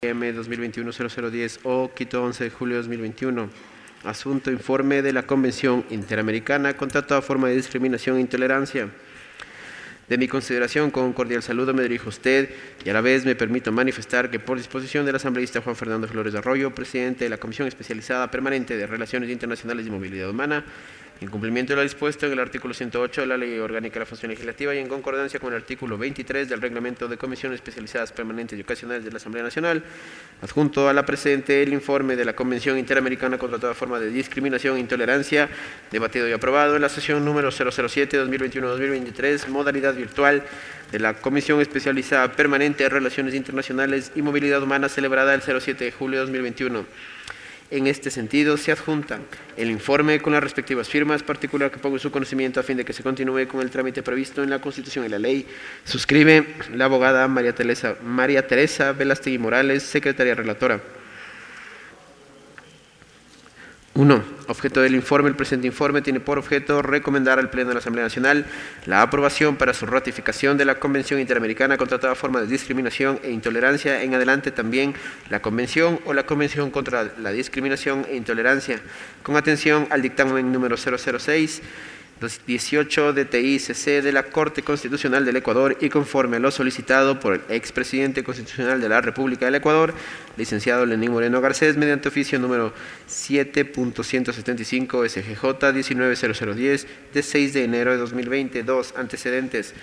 M 2021-0010 o Quito 11 de julio de 2021. Asunto: informe de la Convención Interamericana contra toda forma de discriminación e intolerancia. De mi consideración, con un cordial saludo me dirijo a usted y a la vez me permito manifestar que por disposición del asambleísta Juan Fernando Flores Arroyo, presidente de la Comisión Especializada Permanente de Relaciones Internacionales y Movilidad Humana, en cumplimiento de lo dispuesto en el artículo 108 de la Ley Orgánica de la Función Legislativa y en concordancia con el artículo 23 del Reglamento de Comisiones Especializadas Permanentes y Ocasionales de la Asamblea Nacional, adjunto a la presente el informe de la Convención Interamericana contra toda forma de discriminación e intolerancia, debatido y aprobado en la sesión número 007-2021-2023, modalidad virtual, de la Comisión Especializada Permanente de Relaciones Internacionales y Movilidad Humana, celebrada el 07 de julio de 2021. En este sentido, se adjunta el informe con las respectivas firmas, particular que pongo en su conocimiento a fin de que se continúe con el trámite previsto en la Constitución y la Ley. Suscribe la abogada María Teresa Velastegui Morales, secretaria relatora. 1. Objeto del informe. El presente informe tiene por objeto recomendar al Pleno de la Asamblea Nacional la aprobación para su ratificación de la Convención Interamericana contra toda forma de discriminación e intolerancia, en adelante también la Convención o la Convención contra la Discriminación e Intolerancia, con atención al dictamen número 006 18 de TICC de la Corte Constitucional del Ecuador y conforme a lo solicitado por el expresidente constitucional de la República del Ecuador, licenciado Lenín Moreno Garcés, mediante oficio número 7.175 SGJ 190010 de 6 de enero de 2020. 2. Antecedentes.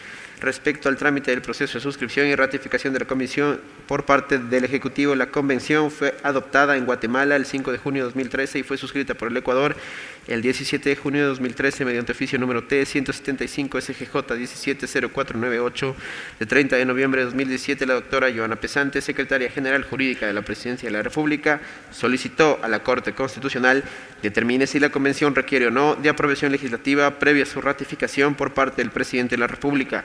Respecto al trámite del proceso de suscripción y ratificación de la Comisión por parte del Ejecutivo, la Convención fue adoptada en Guatemala el 5 de junio de 2013 y fue suscrita por el Ecuador el 17 de junio de 2013 mediante oficio número T-175 SGJ 170498 de 30 de noviembre de 2017. La doctora Joana Pesante, secretaria general jurídica de la Presidencia de la República, solicitó a la Corte Constitucional determine si la Convención requiere o no de aprobación legislativa previa a su ratificación por parte del Presidente de la República.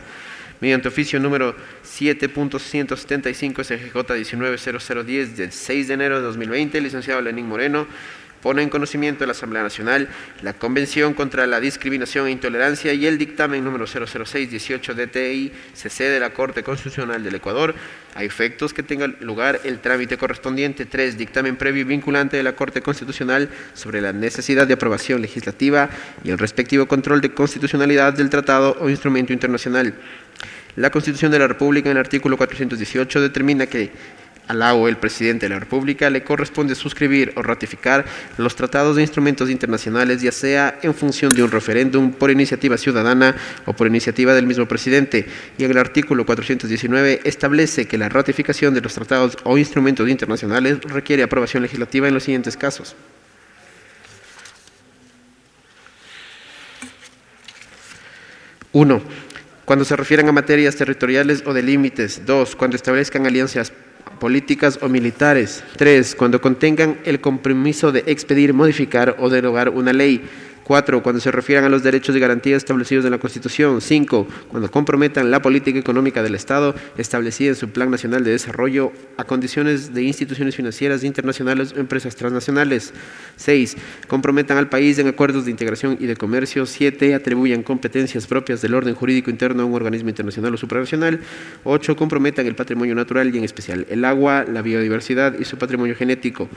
Mediante oficio número 7.175 SGJ 190010 del 6 de enero de 2020, el licenciado Lenín Moreno pone en conocimiento de la Asamblea Nacional la Convención contra la Discriminación e Intolerancia y el dictamen número 006-18 DTI-CC de la Corte Constitucional del Ecuador, a efectos que tenga lugar el trámite correspondiente. 3. Dictamen previo y vinculante de la Corte Constitucional sobre la necesidad de aprobación legislativa y el respectivo control de constitucionalidad del tratado o instrumento internacional. La Constitución de la República, en el artículo 418, determina que a la o el Presidente de la República le corresponde suscribir o ratificar los tratados e instrumentos internacionales, ya sea en función de un referéndum, por iniciativa ciudadana o por iniciativa del mismo Presidente. Y en el artículo 419 establece que la ratificación de los tratados o instrumentos internacionales requiere aprobación legislativa en los siguientes casos. 1. Cuando se refieran a materias territoriales o de límites. 2. Cuando establezcan alianzas políticas o militares. 3. Cuando contengan el compromiso de expedir, modificar o derogar una ley. 4. Cuando se refieran a los derechos y garantías establecidos en la Constitución. 5. Cuando comprometan la política económica del Estado establecida en su Plan Nacional de Desarrollo a condiciones de instituciones financieras internacionales o empresas transnacionales. 6. Comprometan al país en acuerdos de integración y de comercio. 7. Atribuyan competencias propias del orden jurídico interno a un organismo internacional o supranacional. 8. Comprometan el patrimonio natural y en especial el agua, la biodiversidad y su patrimonio genético.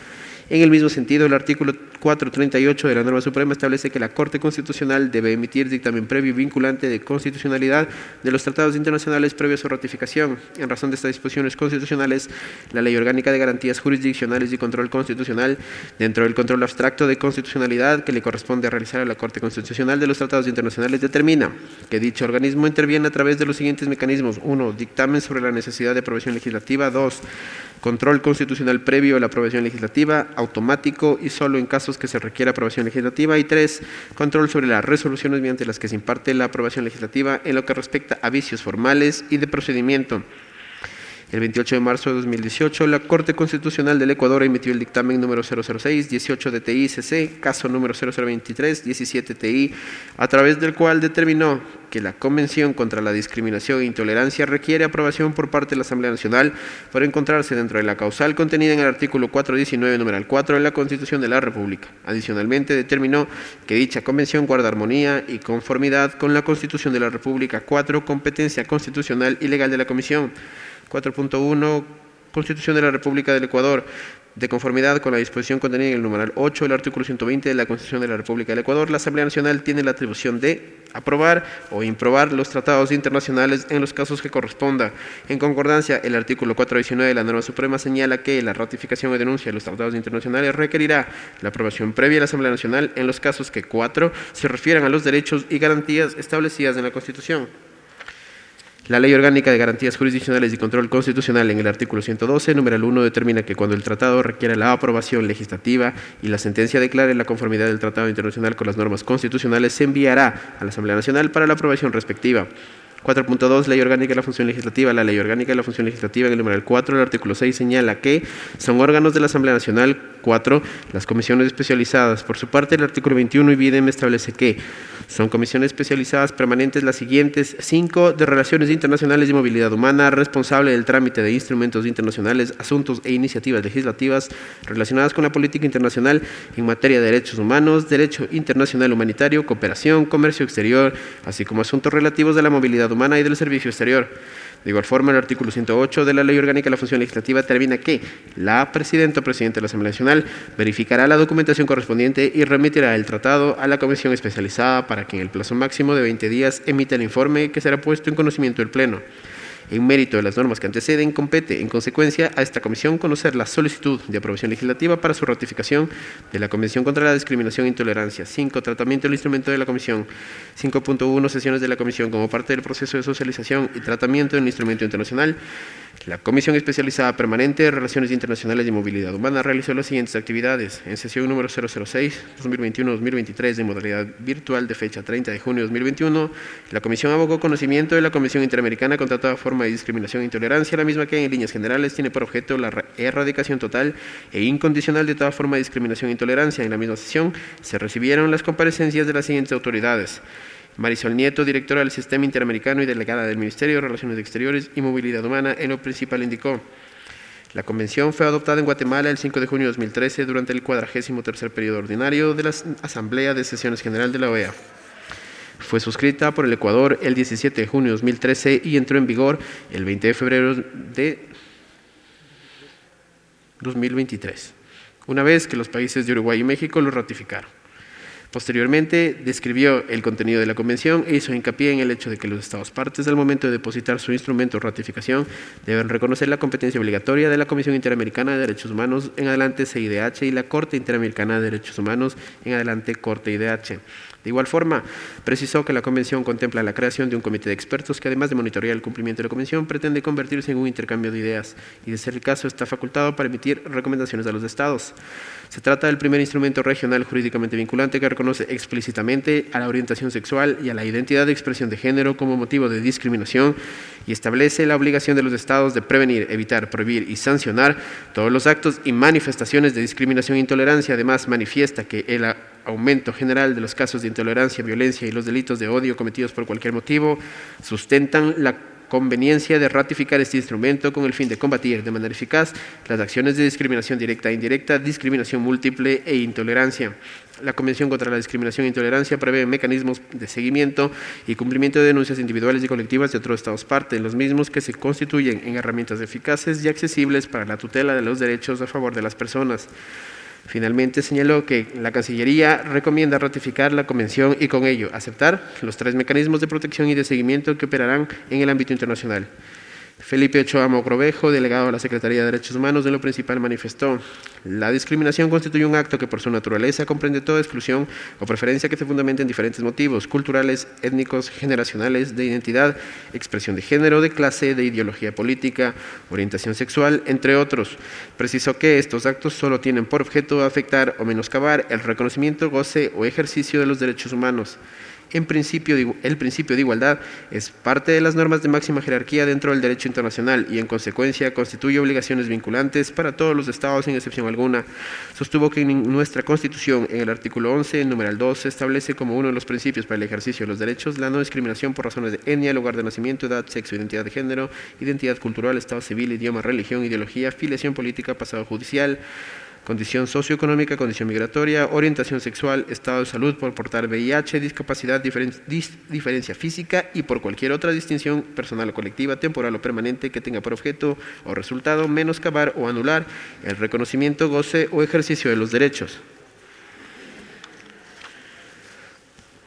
En el mismo sentido, el artículo 438 de la norma suprema establece que la Corte Constitucional debe emitir dictamen previo y vinculante de constitucionalidad de los tratados internacionales previo a su ratificación. En razón de estas disposiciones constitucionales, la Ley Orgánica de Garantías Jurisdiccionales y Control Constitucional, dentro del control abstracto de constitucionalidad que le corresponde realizar a la Corte Constitucional de los tratados internacionales, determina que dicho organismo interviene a través de los siguientes mecanismos. 1. Dictamen sobre la necesidad de aprobación legislativa. 2. Control constitucional previo a la aprobación legislativa, automático y solo en casos que se requiera aprobación legislativa. Y 3. Control sobre las resoluciones mediante las que se imparte la aprobación legislativa en lo que respecta a vicios formales y de procedimiento. El 28 de marzo de 2018, la Corte Constitucional del Ecuador emitió el dictamen número 006-18 de TI-CC, caso número 0023-17 TI, a través del cual determinó que la Convención contra la Discriminación e Intolerancia requiere aprobación por parte de la Asamblea Nacional por encontrarse dentro de la causal contenida en el artículo 419, numeral 4 de la Constitución de la República. Adicionalmente, determinó que dicha Convención guarda armonía y conformidad con la Constitución de la República. 4. Competencia constitucional y legal de la Comisión. 4.1 Constitución de la República del Ecuador, de conformidad con la disposición contenida en el numeral 8 del artículo 120 de la Constitución de la República del Ecuador, la Asamblea Nacional tiene la atribución de aprobar o improbar los tratados internacionales en los casos que corresponda. En concordancia, el artículo 419 de la norma suprema señala que la ratificación o denuncia de los tratados internacionales requerirá la aprobación previa de la Asamblea Nacional en los casos que 4 se refieran a los derechos y garantías establecidas en la Constitución. La Ley Orgánica de Garantías Jurisdiccionales y Control Constitucional en el artículo 112, numeral 1, determina que cuando el tratado requiera la aprobación legislativa y la sentencia declare la conformidad del tratado internacional con las normas constitucionales, se enviará a la Asamblea Nacional para la aprobación respectiva. 4.2, Ley Orgánica de la Función Legislativa. La Ley Orgánica de la Función Legislativa en el numeral 4 del artículo 6 señala que son órganos de la Asamblea Nacional 4 las comisiones especializadas. Por su parte, el artículo 21 IBIDEM establece que son comisiones especializadas permanentes las siguientes: 5 de Relaciones Internacionales y Movilidad Humana, responsable del trámite de instrumentos internacionales, asuntos e iniciativas legislativas relacionadas con la política internacional en materia de derechos humanos, derecho internacional humanitario, cooperación, comercio exterior, así como asuntos relativos a la movilidad humana y del servicio exterior. De igual forma, el artículo 108 de la Ley Orgánica de la Función Legislativa determina que la presidenta o presidente de la Asamblea Nacional verificará la documentación correspondiente y remitirá el tratado a la comisión especializada para que en el plazo máximo de 20 días emita el informe que será puesto en conocimiento del Pleno. En mérito de las normas que anteceden, compete, en consecuencia, a esta comisión conocer la solicitud de aprobación legislativa para su ratificación de la Convención contra la Discriminación e Intolerancia. 5. Tratamiento del instrumento de la Comisión. 5.1. Sesiones de la Comisión como parte del proceso de socialización y tratamiento del instrumento internacional. La Comisión Especializada Permanente de Relaciones Internacionales y Movilidad Humana realizó las siguientes actividades. En sesión número 006-2021-2023, en modalidad virtual de fecha 30 de junio de 2021, la Comisión abogó conocimiento de la Convención Interamericana contra toda forma de discriminación e intolerancia, la misma que en líneas generales tiene por objeto la erradicación total e incondicional de toda forma de discriminación e intolerancia. En la misma sesión se recibieron las comparecencias de las siguientes autoridades: Marisol Nieto, directora del Sistema Interamericano y delegada del Ministerio de Relaciones Exteriores y Movilidad Humana. En lo principal indicó: la Convención fue adoptada en Guatemala el 5 de junio de 2013 durante el 43º periodo ordinario de la Asamblea de Sesiones General de la OEA. Fue suscrita por el Ecuador el 17 de junio de 2013 y entró en vigor el 20 de febrero de 2023, una vez que los países de Uruguay y México lo ratificaron. Posteriormente, describió el contenido de la Convención e hizo hincapié en el hecho de que los Estados partes, al momento de depositar su instrumento de ratificación, deben reconocer la competencia obligatoria de la Comisión Interamericana de Derechos Humanos, en adelante CIDH, y la Corte Interamericana de Derechos Humanos, en adelante Corte IDH. De igual forma, precisó que la Convención contempla la creación de un comité de expertos que, además de monitorear el cumplimiento de la Convención, pretende convertirse en un intercambio de ideas y, de ser el caso, está facultado para emitir recomendaciones a los Estados. Se trata del primer instrumento regional jurídicamente vinculante que reconoce explícitamente a la orientación sexual y a la identidad de expresión de género como motivo de discriminación y establece la obligación de los Estados de prevenir, evitar, prohibir y sancionar todos los actos y manifestaciones de discriminación e intolerancia. Además, manifiesta que el aumento general de los casos de intolerancia, violencia y los delitos de odio cometidos por cualquier motivo sustentan la conveniencia de ratificar este instrumento con el fin de combatir de manera eficaz las acciones de discriminación directa e indirecta, discriminación múltiple e intolerancia. La Convención contra la Discriminación e Intolerancia prevé mecanismos de seguimiento y cumplimiento de denuncias individuales y colectivas de otros Estados parte, los mismos que se constituyen en herramientas eficaces y accesibles para la tutela de los derechos a favor de las personas. Finalmente, señaló que la Cancillería recomienda ratificar la Convención y con ello aceptar los 3 mecanismos de protección y de seguimiento que operarán en el ámbito internacional. Felipe Ochoa Mogrovejo, delegado de la Secretaría de Derechos Humanos, de lo principal manifestó: la discriminación constituye un acto que por su naturaleza comprende toda exclusión o preferencia que se fundamenta en diferentes motivos culturales, étnicos, generacionales, de identidad, expresión de género, de clase, de ideología política, orientación sexual, entre otros. Precisó que estos actos solo tienen por objeto afectar o menoscabar el reconocimiento, goce o ejercicio de los derechos humanos. El principio de igualdad es parte de las normas de máxima jerarquía dentro del derecho internacional y, en consecuencia, constituye obligaciones vinculantes para todos los Estados sin excepción alguna. Sostuvo que en nuestra Constitución, en el artículo 11, numeral 2, se establece como uno de los principios para el ejercicio de los derechos la no discriminación por razones de etnia, lugar de nacimiento, edad, sexo, identidad de género, identidad cultural, estado civil, idioma, religión, ideología, filiación política, pasado judicial, condición socioeconómica, condición migratoria, orientación sexual, estado de salud por portar VIH, discapacidad, diferencia física y por cualquier otra distinción personal o colectiva, temporal o permanente que tenga por objeto o resultado menoscabar o anular el reconocimiento, goce o ejercicio de los derechos.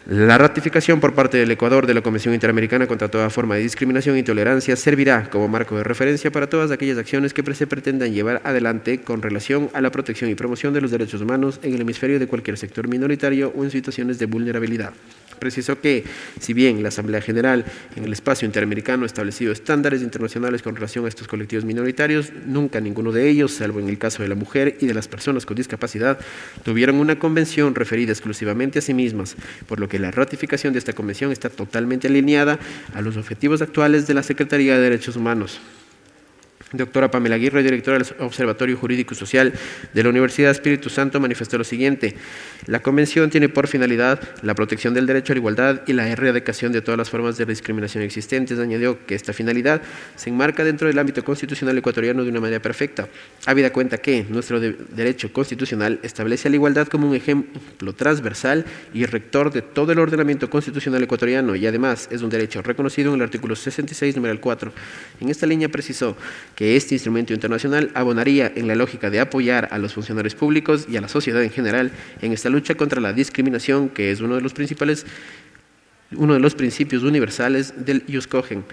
La ratificación por parte del Ecuador de la Convención Interamericana contra toda forma de discriminación e intolerancia servirá como marco de referencia para todas aquellas acciones que se pretendan llevar adelante con relación a la protección y promoción de los derechos humanos en el hemisferio de cualquier sector minoritario o en situaciones de vulnerabilidad. Precisó que, si bien la Asamblea General en el espacio interamericano ha establecido estándares internacionales con relación a estos colectivos minoritarios, nunca ninguno de ellos, salvo en el caso de la mujer y de las personas con discapacidad, tuvieron una convención referida exclusivamente a sí mismas, por lo que la ratificación de esta convención está totalmente alineada a los objetivos actuales de la Secretaría de Derechos Humanos. Doctora Pamela Aguirre, directora del Observatorio Jurídico y Social de la Universidad Espíritu Santo, manifestó lo siguiente: la Convención tiene por finalidad la protección del derecho a la igualdad y la erradicación de todas las formas de discriminación existentes. Añadió que esta finalidad se enmarca dentro del ámbito constitucional ecuatoriano de una manera perfecta, habida cuenta que nuestro derecho constitucional establece a la igualdad como un ejemplo transversal y rector de todo el ordenamiento constitucional ecuatoriano y además es un derecho reconocido en el artículo 66, numeral 4. En esta línea precisó que este instrumento internacional abonaría en la lógica de apoyar a los funcionarios públicos y a la sociedad en general en esta lucha contra la discriminación, que es uno de los principios universales del Ius Cogens.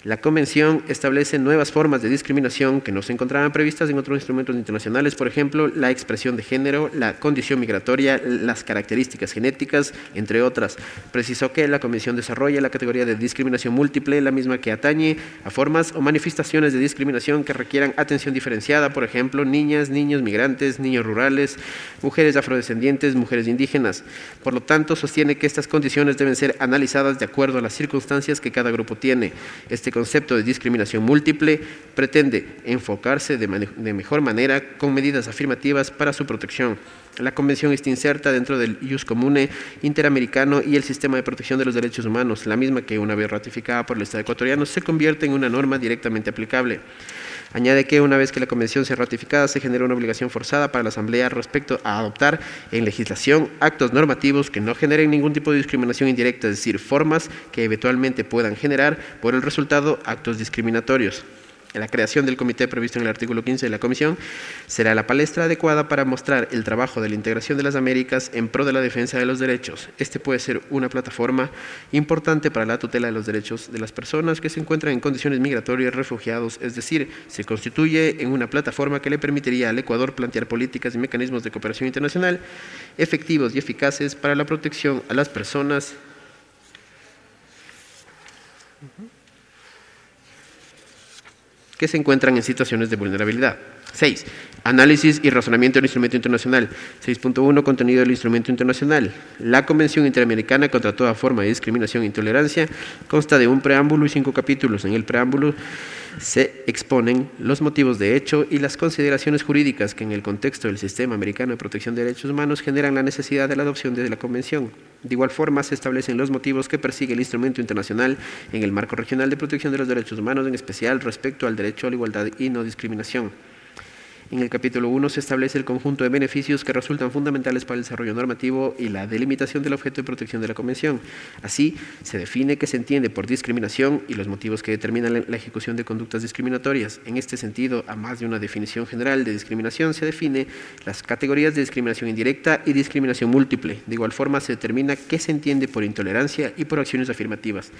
La Convención establece nuevas formas de discriminación que no se encontraban previstas en otros instrumentos internacionales, por ejemplo, la expresión de género, la condición migratoria, las características genéticas, entre otras. Precisó que la Convención desarrolla la categoría de discriminación múltiple, la misma que atañe a formas o manifestaciones de discriminación que requieran atención diferenciada, por ejemplo, niñas, niños migrantes, niños rurales, mujeres afrodescendientes, mujeres indígenas. Por lo tanto, sostiene que estas condiciones deben ser analizadas de acuerdo a las circunstancias que cada grupo tiene. Este concepto de discriminación múltiple pretende enfocarse de mejor manera con medidas afirmativas para su protección. La Convención está inserta dentro del Ius Comune interamericano y el Sistema de Protección de los Derechos Humanos, la misma que, una vez ratificada por el Estado ecuatoriano, se convierte en una norma directamente aplicable. Añade que una vez que la Convención sea ratificada, se genera una obligación forzada para la Asamblea respecto a adoptar en legislación actos normativos que no generen ningún tipo de discriminación indirecta, es decir, formas que eventualmente puedan generar por el resultado actos discriminatorios. La creación del comité previsto en el artículo 15 de la Comisión será la palestra adecuada para mostrar el trabajo de la integración de las Américas en pro de la defensa de los derechos. Este puede ser una plataforma importante para la tutela de los derechos de las personas que se encuentran en condiciones migratorias, refugiados, es decir, se constituye en una plataforma que le permitiría al Ecuador plantear políticas y mecanismos de cooperación internacional efectivos y eficaces para la protección a las personas que se encuentran en situaciones de vulnerabilidad. 6. Análisis y razonamiento del instrumento internacional. 6.1. Contenido del instrumento internacional. La Convención Interamericana contra toda forma de discriminación e intolerancia consta de un preámbulo y 5 capítulos. En el preámbulo se exponen los motivos de hecho y las consideraciones jurídicas que en el contexto del Sistema Americano de Protección de Derechos Humanos generan la necesidad de la adopción de la Convención. De igual forma, se establecen los motivos que persigue el instrumento internacional en el marco regional de protección de los derechos humanos, en especial respecto al derecho a la igualdad y no discriminación. En el capítulo 1 se establece el conjunto de beneficios que resultan fundamentales para el desarrollo normativo y la delimitación del objeto de protección de la Convención. Así, se define qué se entiende por discriminación y los motivos que determinan la ejecución de conductas discriminatorias. En este sentido, a más de una definición general de discriminación, se define las categorías de discriminación indirecta y discriminación múltiple. De igual forma, se determina qué se entiende por intolerancia y por acciones afirmativas.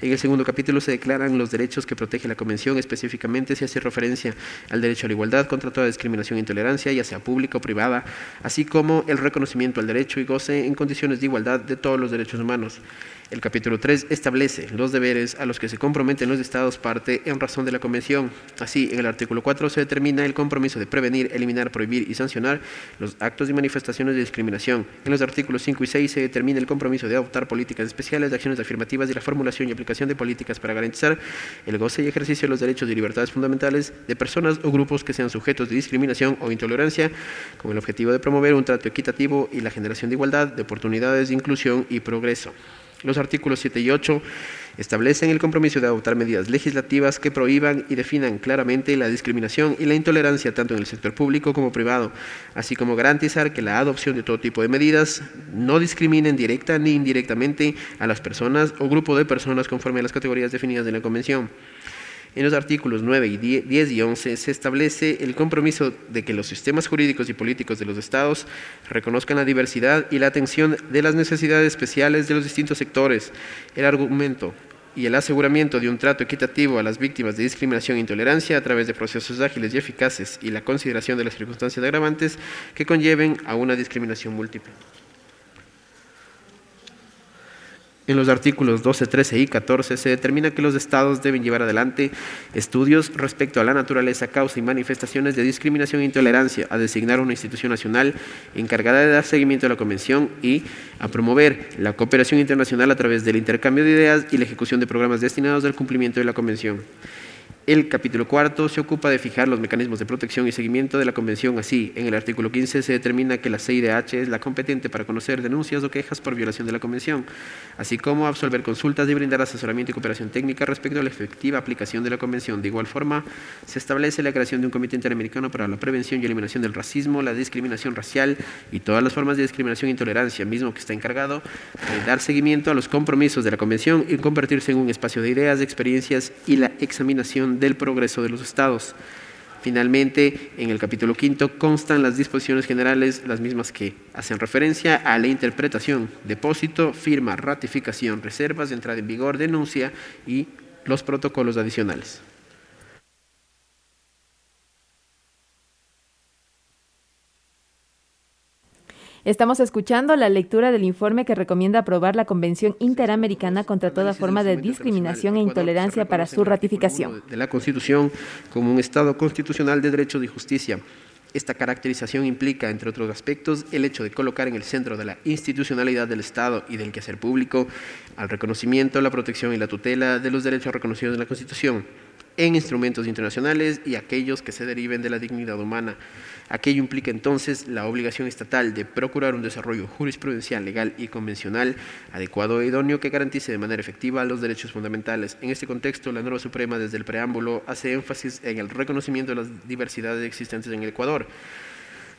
En el segundo capítulo se declaran los derechos que protege la Convención, específicamente se hace referencia al derecho a la igualdad contra toda discriminación e intolerancia, ya sea pública o privada, así como el reconocimiento al derecho y goce en condiciones de igualdad de todos los derechos humanos. El capítulo 3 establece los deberes a los que se comprometen los Estados parte en razón de la Convención. Así, en el artículo 4 se determina el compromiso de prevenir, eliminar, prohibir y sancionar los actos y manifestaciones de discriminación. En los artículos 5 y 6 se determina el compromiso de adoptar políticas especiales de acciones afirmativas y la formulación y aplicación de políticas para garantizar el goce y ejercicio de los derechos y libertades fundamentales de personas o grupos que sean sujetos de discriminación o intolerancia, con el objetivo de promover un trato equitativo y la generación de igualdad, de oportunidades, de inclusión y progreso. Los artículos 7 y 8 establecen el compromiso de adoptar medidas legislativas que prohíban y definan claramente la discriminación y la intolerancia tanto en el sector público como privado, así como garantizar que la adopción de todo tipo de medidas no discriminen directa ni indirectamente a las personas o grupo de personas conforme a las categorías definidas en la Convención. En los artículos 9 y 10 y 11 se establece el compromiso de que los sistemas jurídicos y políticos de los estados reconozcan la diversidad y la atención de las necesidades especiales de los distintos sectores. El argumento y el aseguramiento de un trato equitativo a las víctimas de discriminación e intolerancia a través de procesos ágiles y eficaces y la consideración de las circunstancias agravantes que conlleven a una discriminación múltiple. En los artículos 12, 13 y 14 se determina que los estados deben llevar adelante estudios respecto a la naturaleza, causa y manifestaciones de discriminación e intolerancia, a designar una institución nacional encargada de dar seguimiento a la Convención y a promover la cooperación internacional a través del intercambio de ideas y la ejecución de programas destinados al cumplimiento de la Convención. El capítulo cuarto se ocupa de fijar los mecanismos de protección y seguimiento de la Convención. Así, en el artículo 15 se determina que la CIDH es la competente para conocer denuncias o quejas por violación de la Convención, así como absolver consultas y brindar asesoramiento y cooperación técnica respecto a la efectiva aplicación de la Convención. De igual forma, se establece la creación de un Comité Interamericano para la Prevención y Eliminación del Racismo, la discriminación racial y todas las formas de discriminación e intolerancia, mismo que está encargado de dar seguimiento a los compromisos de la Convención y convertirse en un espacio de ideas, de experiencias y la examinación del progreso de los estados. Finalmente, en el capítulo quinto constan las disposiciones generales, las mismas que hacen referencia a la interpretación, depósito, firma, ratificación, reservas, entrada en vigor, denuncia y los protocolos adicionales. Estamos escuchando la lectura del informe que recomienda aprobar la Convención Interamericana contra toda forma de discriminación e intolerancia para su ratificación. De la Constitución como un Estado constitucional de derecho y justicia. Esta caracterización implica, entre otros aspectos, el hecho de colocar en el centro de la institucionalidad del Estado y del quehacer público al reconocimiento, la protección y la tutela de los derechos reconocidos en la Constitución, en instrumentos internacionales y aquellos que se deriven de la dignidad humana. Aquello implica entonces la obligación estatal de procurar un desarrollo jurisprudencial, legal y convencional adecuado e idóneo que garantice de manera efectiva los derechos fundamentales. En este contexto, la norma suprema desde el preámbulo hace énfasis en el reconocimiento de las diversidades existentes en el Ecuador,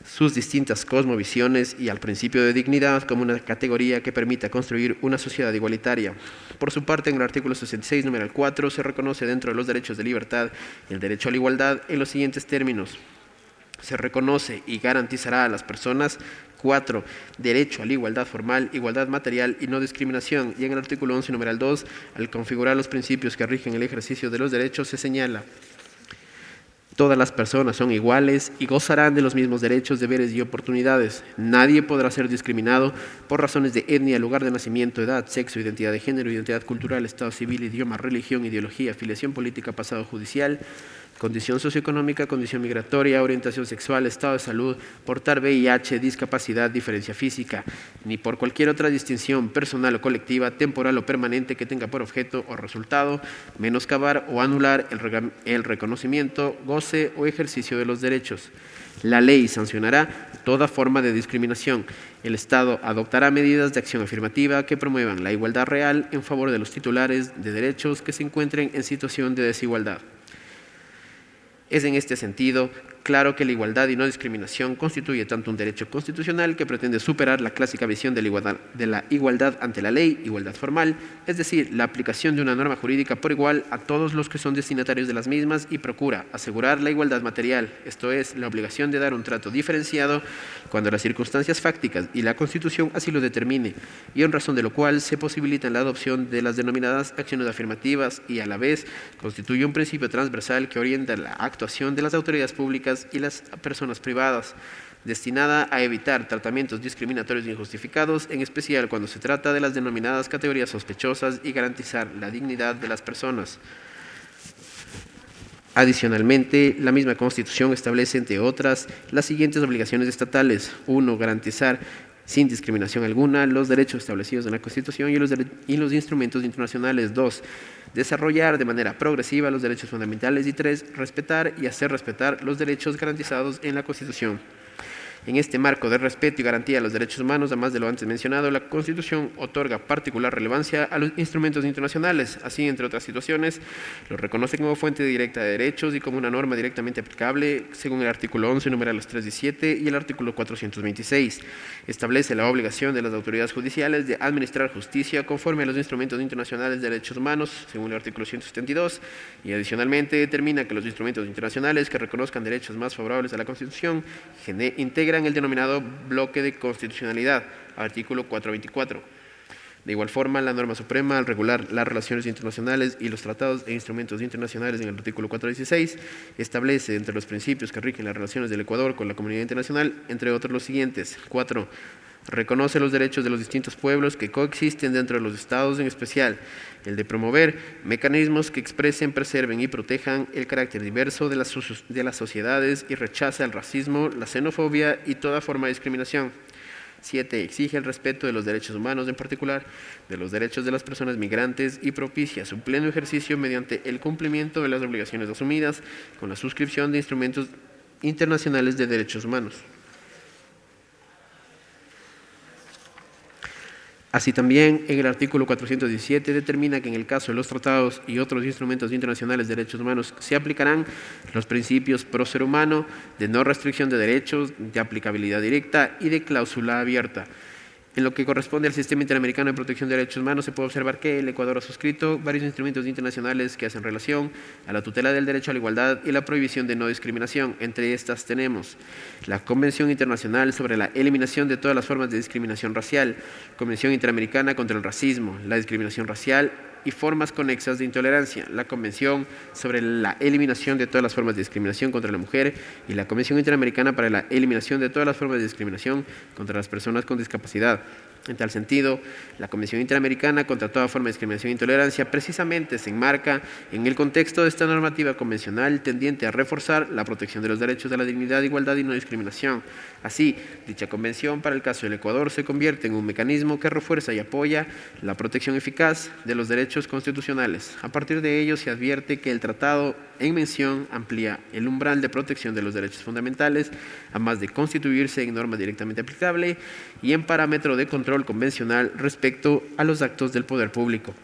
sus distintas cosmovisiones y al principio de dignidad como una categoría que permita construir una sociedad igualitaria. Por su parte, en el artículo 66, numeral 4, se reconoce dentro de los derechos de libertad el derecho a la igualdad en los siguientes términos. Se reconoce y garantizará a las personas 4. Derecho a la igualdad formal, igualdad material y no discriminación. Y en el artículo 11, numeral 2, al configurar los principios que rigen el ejercicio de los derechos, se señala: todas las personas son iguales y gozarán de los mismos derechos, deberes y oportunidades. Nadie podrá ser discriminado por razones de etnia, lugar de nacimiento, edad, sexo, identidad de género, identidad cultural, estado civil, idioma, religión, ideología, afiliación política, pasado judicial, condición socioeconómica, condición migratoria, orientación sexual, estado de salud, portar VIH, discapacidad, diferencia física, ni por cualquier otra distinción personal o colectiva, temporal o permanente que tenga por objeto o resultado menoscabar o anular el reconocimiento, goce o ejercicio de los derechos. La ley sancionará toda forma de discriminación. El Estado adoptará medidas de acción afirmativa que promuevan la igualdad real en favor de los titulares de derechos que se encuentren en situación de desigualdad. Es en este sentido claro que la igualdad y no discriminación constituye tanto un derecho constitucional que pretende superar la clásica visión de la igualdad ante la ley, igualdad formal, es decir, la aplicación de una norma jurídica por igual a todos los que son destinatarios de las mismas, y procura asegurar la igualdad material, esto es, la obligación de dar un trato diferenciado cuando las circunstancias fácticas y la Constitución así lo determine, y en razón de lo cual se posibilita la adopción de las denominadas acciones afirmativas y a la vez constituye un principio transversal que orienta la actuación de las autoridades públicas y las personas privadas, destinada a evitar tratamientos discriminatorios e injustificados, en especial cuando se trata de las denominadas categorías sospechosas, y garantizar la dignidad de las personas. Adicionalmente, la misma Constitución establece, entre otras, las siguientes obligaciones estatales. 1. Garantizar sin discriminación alguna los derechos establecidos en la Constitución y los instrumentos internacionales. 2. Desarrollar de manera progresiva los derechos fundamentales. Y 3. Respetar y hacer respetar los derechos garantizados en la Constitución. En este marco de respeto y garantía de los derechos humanos, además de lo antes mencionado, la Constitución otorga particular relevancia a los instrumentos internacionales. Así, entre otras situaciones, los reconoce como fuente directa de derechos y como una norma directamente aplicable, según el artículo 11, numerales 3 y 7, y el artículo 426. Establece la obligación de las autoridades judiciales de administrar justicia conforme a los instrumentos internacionales de derechos humanos, según el artículo 172, y adicionalmente determina que los instrumentos internacionales que reconozcan derechos más favorables a la Constitución integran el denominado bloque de constitucionalidad, artículo 424. De igual forma, la norma suprema, al regular las relaciones internacionales y los tratados e instrumentos internacionales en el artículo 416, establece entre los principios que rigen las relaciones del Ecuador con la comunidad internacional, entre otros los siguientes. 4. Reconoce los derechos de los distintos pueblos que coexisten dentro de los estados, en especial el de promover mecanismos que expresen, preserven y protejan el carácter diverso de las sociedades y rechaza el racismo, la xenofobia y toda forma de discriminación. 7. Exige el respeto de los derechos humanos, en particular de los derechos de las personas migrantes, y propicia su pleno ejercicio mediante el cumplimiento de las obligaciones asumidas con la suscripción de instrumentos internacionales de derechos humanos. Así también, en el artículo 417 determina que en el caso de los tratados y otros instrumentos internacionales de derechos humanos se aplicarán los principios pro ser humano, de no restricción de derechos, de aplicabilidad directa y de cláusula abierta. En lo que corresponde al Sistema Interamericano de Protección de Derechos Humanos, se puede observar que el Ecuador ha suscrito varios instrumentos internacionales que hacen relación a la tutela del derecho a la igualdad y la prohibición de no discriminación. Entre estas tenemos la Convención Internacional sobre la Eliminación de todas las formas de discriminación racial, Convención Interamericana contra el Racismo, la Discriminación Racial y formas conexas de intolerancia, la Convención sobre la Eliminación de todas las formas de discriminación contra la mujer y la Convención Interamericana para la Eliminación de todas las formas de discriminación contra las personas con discapacidad. En tal sentido, la Convención Interamericana contra toda forma de discriminación e intolerancia precisamente se enmarca en el contexto de esta normativa convencional tendiente a reforzar la protección de los derechos de la dignidad, igualdad y no discriminación. Así, dicha convención para el caso del Ecuador se convierte en un mecanismo que refuerza y apoya la protección eficaz de los derechos constitucionales. A partir de ello, se advierte que el tratado en mención amplía el umbral de protección de los derechos fundamentales, además de constituirse en norma directamente aplicable y en parámetro de control convencional respecto a los actos del poder público.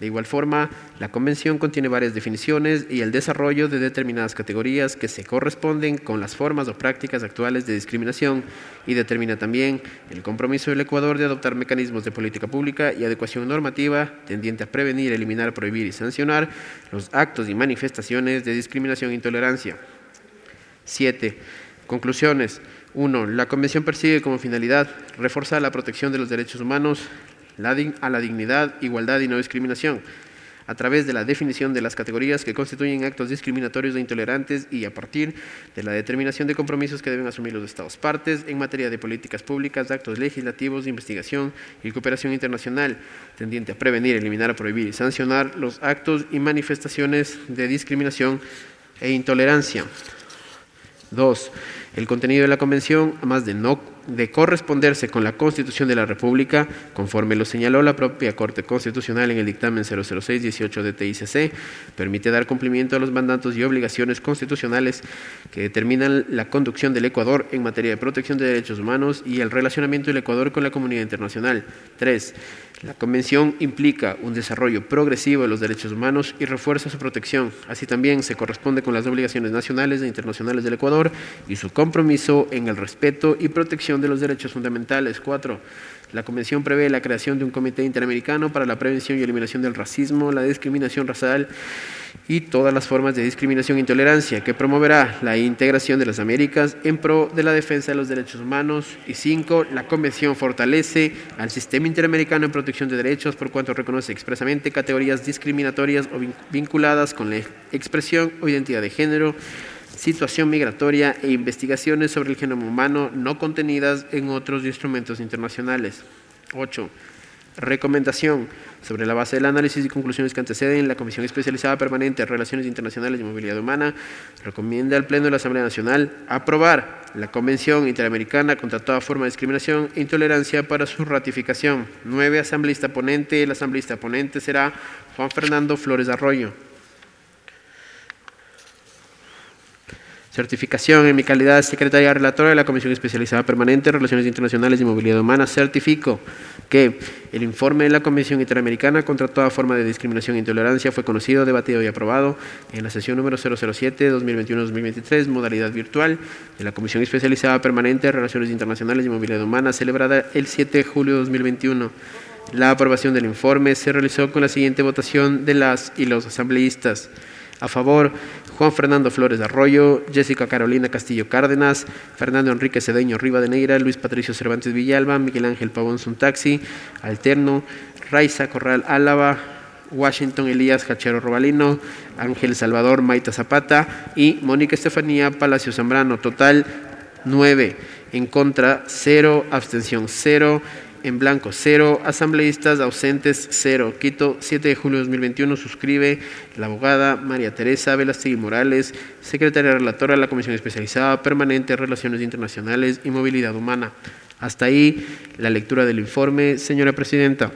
De igual forma, la Convención contiene varias definiciones y el desarrollo de determinadas categorías que se corresponden con las formas o prácticas actuales de discriminación y determina también el compromiso del Ecuador de adoptar mecanismos de política pública y adecuación normativa tendiente a prevenir, eliminar, prohibir y sancionar los actos y manifestaciones de discriminación e intolerancia. 7. Conclusiones. 1. La Convención persigue como finalidad reforzar la protección de los derechos humanos a la dignidad, igualdad y no discriminación, a través de la definición de las categorías que constituyen actos discriminatorios e intolerantes y a partir de la determinación de compromisos que deben asumir los Estados partes en materia de políticas públicas, actos legislativos, de investigación y cooperación internacional, tendiente a prevenir, eliminar, prohibir y sancionar los actos y manifestaciones de discriminación e intolerancia. 2. El contenido de la Convención, además de corresponderse con la Constitución de la República, conforme lo señaló la propia Corte Constitucional en el dictamen 006-18 de TICC, permite dar cumplimiento a los mandatos y obligaciones constitucionales que determinan la conducción del Ecuador en materia de protección de derechos humanos y el relacionamiento del Ecuador con la comunidad internacional. 3. La Convención implica un desarrollo progresivo de los derechos humanos y refuerza su protección. Así también se corresponde con las obligaciones nacionales e internacionales del Ecuador y su compromiso en el respeto y protección de los derechos fundamentales. 4. La Convención prevé la creación de un Comité Interamericano para la prevención y eliminación del racismo, la discriminación racial y todas las formas de discriminación e intolerancia, que promoverá la integración de las Américas en pro de la defensa de los derechos humanos. Y 5. La Convención fortalece al Sistema Interamericano en Protección de Derechos por cuanto reconoce expresamente categorías discriminatorias o vinculadas con la expresión o identidad de género, situación migratoria e investigaciones sobre el genoma humano no contenidas en otros instrumentos internacionales. 8. Recomendación. Sobre la base del análisis y conclusiones que anteceden, la Comisión Especializada Permanente de Relaciones Internacionales y Movilidad Humana recomienda al Pleno de la Asamblea Nacional aprobar la Convención Interamericana contra toda forma de discriminación e intolerancia para su ratificación. 9. Asambleísta ponente. El asambleísta ponente será Juan Fernando Flores Arroyo. Certificación. En mi calidad de secretaria relatora de la Comisión Especializada Permanente en Relaciones Internacionales y Movilidad Humana, certifico que el informe de la Comisión Interamericana contra toda forma de discriminación e intolerancia fue conocido, debatido y aprobado en la sesión número 007-2021-2023, modalidad virtual, de la Comisión Especializada Permanente en Relaciones Internacionales y Movilidad Humana, celebrada el 7 de julio de 2021. La aprobación del informe se realizó con la siguiente votación de las y los asambleístas. A favor, Juan Fernando Flores Arroyo, Jessica Carolina Castillo Cárdenas, Fernando Enrique Cedeño Rivadeneira, Luis Patricio Cervantes Villalba, Miguel Ángel Pavón Suntaxi, Alterno, Raiza Corral Álava, Washington Elías Hachero Robalino, Ángel Salvador Maita Zapata y Mónica Estefanía Palacio Zambrano. Total 9, en contra 0, abstención 0. En blanco 0, asambleístas ausentes 0. Quito, 7 de julio de 2021, suscribe la abogada María Teresa Velastegui Morales, secretaria relatora de la Comisión Especializada Permanente en Relaciones Internacionales y Movilidad Humana. Hasta ahí la lectura del informe, señora presidenta.